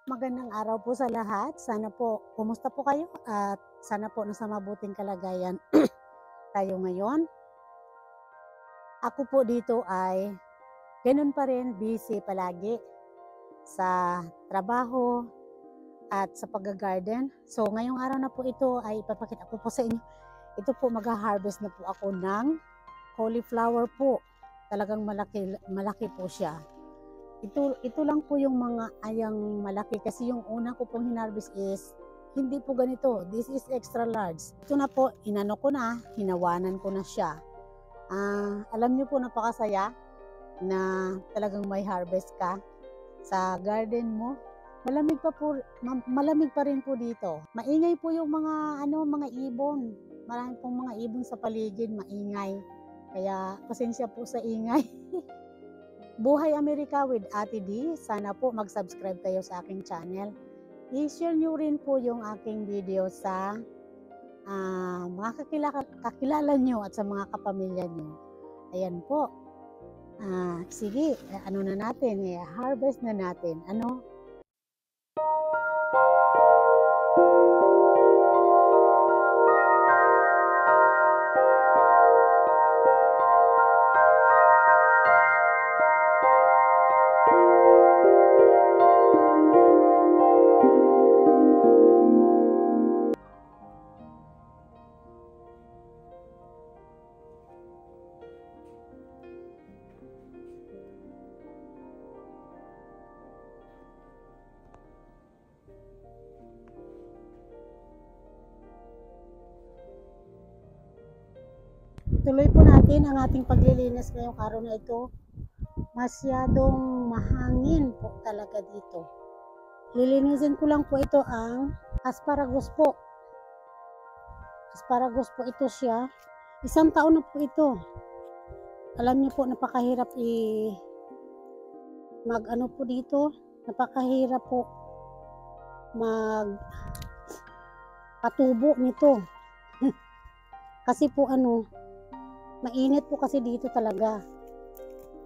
Magandang araw po sa lahat. Sana po, kumusta po kayo? At sana po nasa mabuting kalagayan tayo ngayon. Ako po dito ay ganun pa rin, busy palagi sa trabaho at sa pag-garden. So ngayong araw na po ito ay ipapakita ko po sa inyo. Ito po, mag-harvest na po ako ng cauliflower po. Talagang malaki po siya. Ito lang po yung mga ayang malaki kasi yung una ko pong hinarvest is hindi po ganito. This is extra large. Ito na po, inano ko na, hinawanan ko na siya. Alam niyo po, napakasaya na talagang may harvest ka sa garden mo. Malamig pa rin po dito. Maingay po yung mga mga ibon. Marami pong mga ibon sa paligid, maingay. Kaya pasensya po sa ingay. Buhay Amerika with Ate D. Sana po mag-subscribe kayo sa aking channel. I-share nyo rin po yung aking video sa mga kakilala nyo at sa mga kapamilya nyo. Ayan po. Sige, ano na natin, harvest na natin. Tuloy po natin ang ating paglilinis ngayong araw na ito. Masyadong mahangin po talaga dito. Lilinisin ko lang po ito ang asparagus po. Asparagus po ito siya. 1 taon na po ito. Alam niyo po, napakahirap mag-ano po dito. Napakahirap po patubo nito. Kasi po mainit po kasi dito talaga.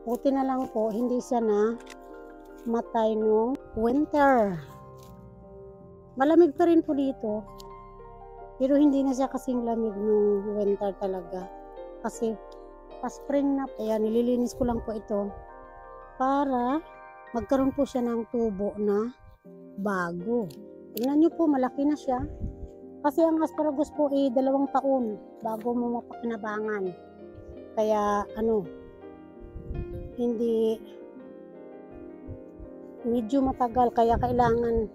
Buti na lang po, hindi siya na matay nung winter. Malamig pa rin po dito. Pero hindi na siya kasing lamig nung winter talaga. Kasi pa-spring na. Kaya nililinis ko lang po ito para magkaroon po siya ng tubo na bago. Tingnan nyo po, malaki na siya. Kasi ang asparagus po 2 taon bago mo mapakinabangan. Kaya hindi medyo matagal, kaya kailangan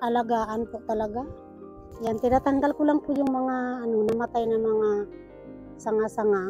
alagaan po talaga. Yan, tinatanggal ko lang po yung mga namatay na mga sanga-sanga.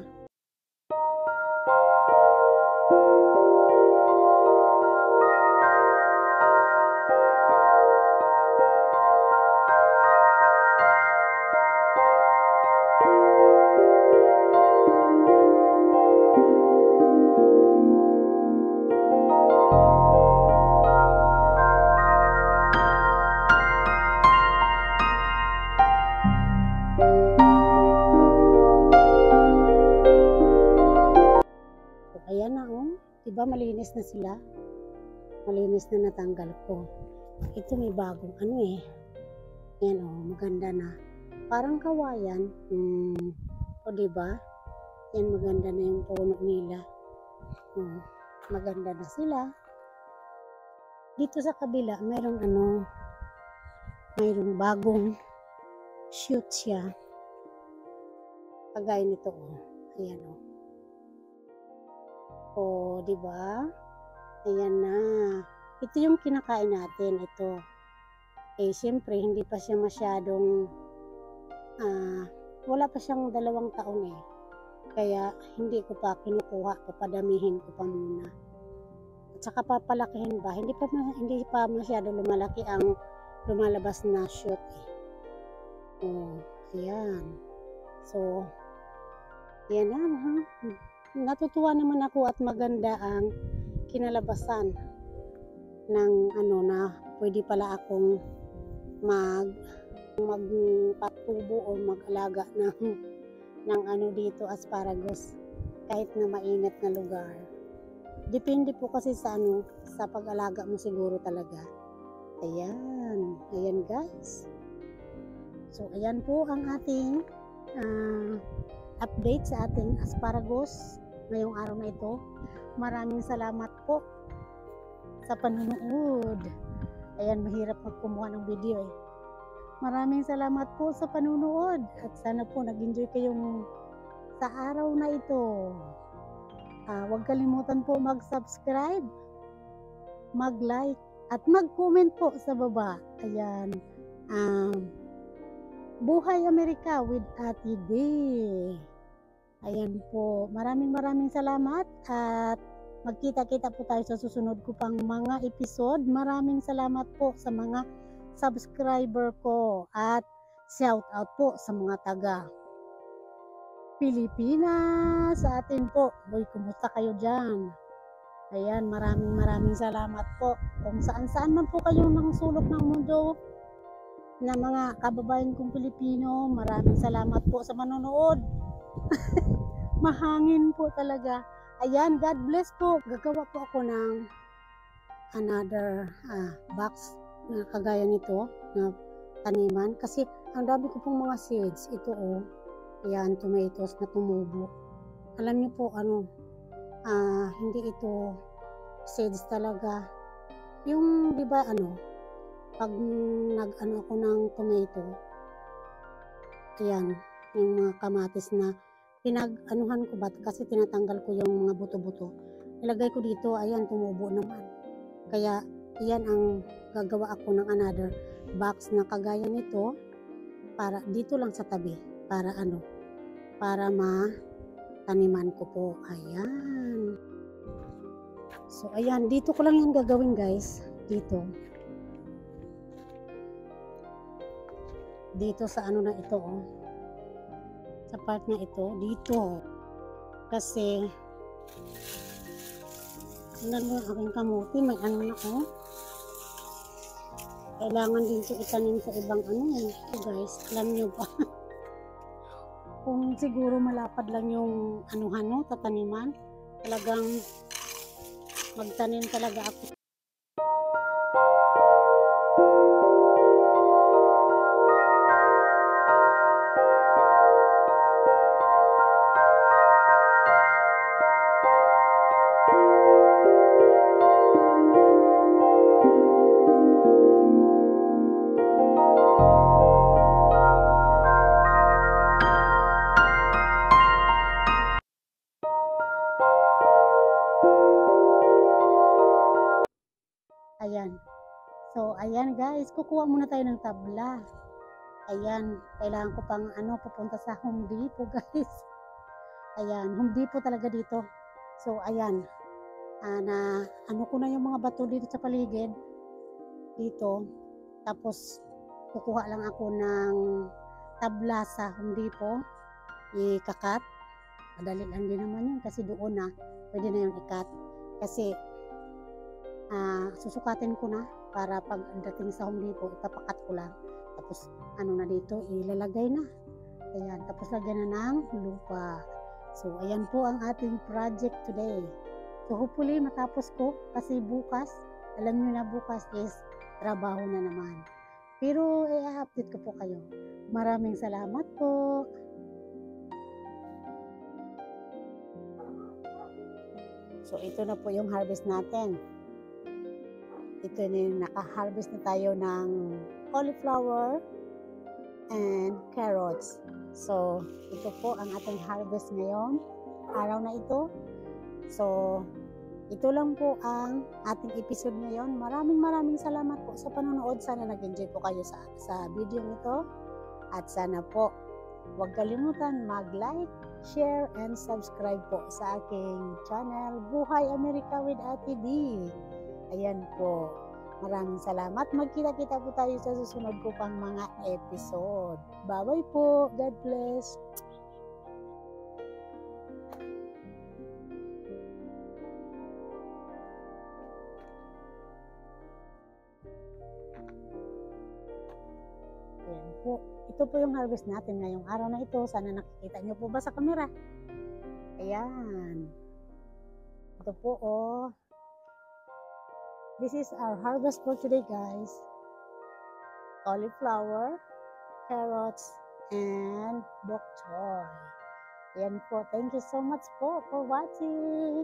Ayan na diba malinis na sila? Malinis na, natanggal ko. Ito may bagong Ayan maganda na. Parang kawayan. Diba? Yan, maganda na yung puno nila. Maganda na sila. Dito sa kabila, mayroong bagong shoot siya. Kagaya nito Ayan diba? Ayan na. Ito yung kinakain natin. Ito. Siyempre, hindi pa siya masyadong wala pa siyang 2 taon Kaya, hindi ko pa kinukuha. Papadamihin ko pa muna. At saka papalakihin ba? Hindi pa masyado lumalaki ang lumalabas na shoot ayan. So, ayan na natutuwa naman ako at maganda ang kinalabasan ng na pwede pala akong magpatubo o mag-alaga ng dito asparagus kahit na mainit na lugar. Depende po kasi sa sa pag-alaga mo siguro talaga. Ayan, ayan guys. So ayan po ang ating update sa ating asparagus ngayong araw na ito. Maraming salamat po sa panonood. Ayan, mahirap magkumuha ng video eh. Maraming salamat po sa panonood at sana po nag-enjoy kayong sa araw na ito. Huwag kalimutan po mag-subscribe, mag-like, at mag-comment po sa baba. Ayan. Buhay Amerika with Ate D. Ayan po. Maraming salamat at magkita-kita po tayo sa susunod ko pang mga episode. Maraming salamat po sa mga subscriber ko at shout out po sa mga taga Pilipinas sa atin po. Boy, kumusta kayo dyan? Ayan, maraming salamat po. Kung saan man po kayo ng sulok ng mundo na mga kababayan kong Pilipino, maraming salamat po sa manonood. Mahangin po talaga. Ayan, God bless po. Gagawa po ako ng another box na kagaya nito na taniman. Kasi ang dami ko pong mga seeds. Ito ayan, tomatoes na tumubo. Alam niyo po, hindi ito seeds talaga. Yung, di ba, pag ako ng tomato, ayan, yung mga kamatis na pinag-anuhan ko ba, kasi tinatanggal ko yung mga buto-buto. Ilagay ko dito, ayan, tumubo naman. Kaya, iyan ang gagawa ako ng another box na kagaya nito, para dito lang sa tabi, para mataniman ko po. Ayan. So, ayan. Dito ko lang yan gagawin, guys. Dito. Dito sa na ito, sa part na ito. Dito. Kasi, tingnan mo ang aking kamuti. May na, Kailangan din ito itanim sa ibang ito, guys. Alam nyo ba? Kung siguro malapad lang yung tataniman, talagang magtanim talaga ako. Ayan. So, ayan guys, kukuha muna tayo ng tabla. Ayan, kailangan ko pang pupunta sa Home Depot, guys. Ayan, Home Depot talaga dito. So, ayan. Ko na yung mga bato dito sa paligid. Dito. Tapos, kukuha lang ako ng tabla sa Home Depot. Ikakat. Madali lang din naman yun kasi doon pwede na yung ikat. Kasi, susukatin ko na para pag dating sa Home Depot, ipapakat ko lang. Tapos, na dito, ilalagay na. Ayan, tapos lagyan na ng lupa. So, ayan po ang ating project today. So, hopefully, matapos ko kasi bukas, alam nyo na bukas is trabaho na naman. Pero, i-update ko po kayo. Maraming salamat po. So, ito na po yung harvest natin. Ito na yung naka-harvest na tayo ng cauliflower and carrots. So, ito po ang ating harvest ngayon, araw na ito. So, ito lang po ang ating episode ngayon. Maraming salamat po sa panonood. Sana nag-enjoy po kayo sa video nito. At sana po, huwag kalimutan mag-like, share, and subscribe po sa aking channel, Buhay Amerika with Ate D. Ayan po. Maraming salamat. Magkita-kita po tayo sa susunod ko pang mga episode. Bye-bye po. God bless. Ayan po. Ito po yung harvest natin ngayong araw na ito. Sana nakikita nyo po ba sa camera? Ayan. Ito po, oh. This is our harvest for today, guys. Cauliflower, carrots, and bok choy. Yan po. Thank you so much po for watching.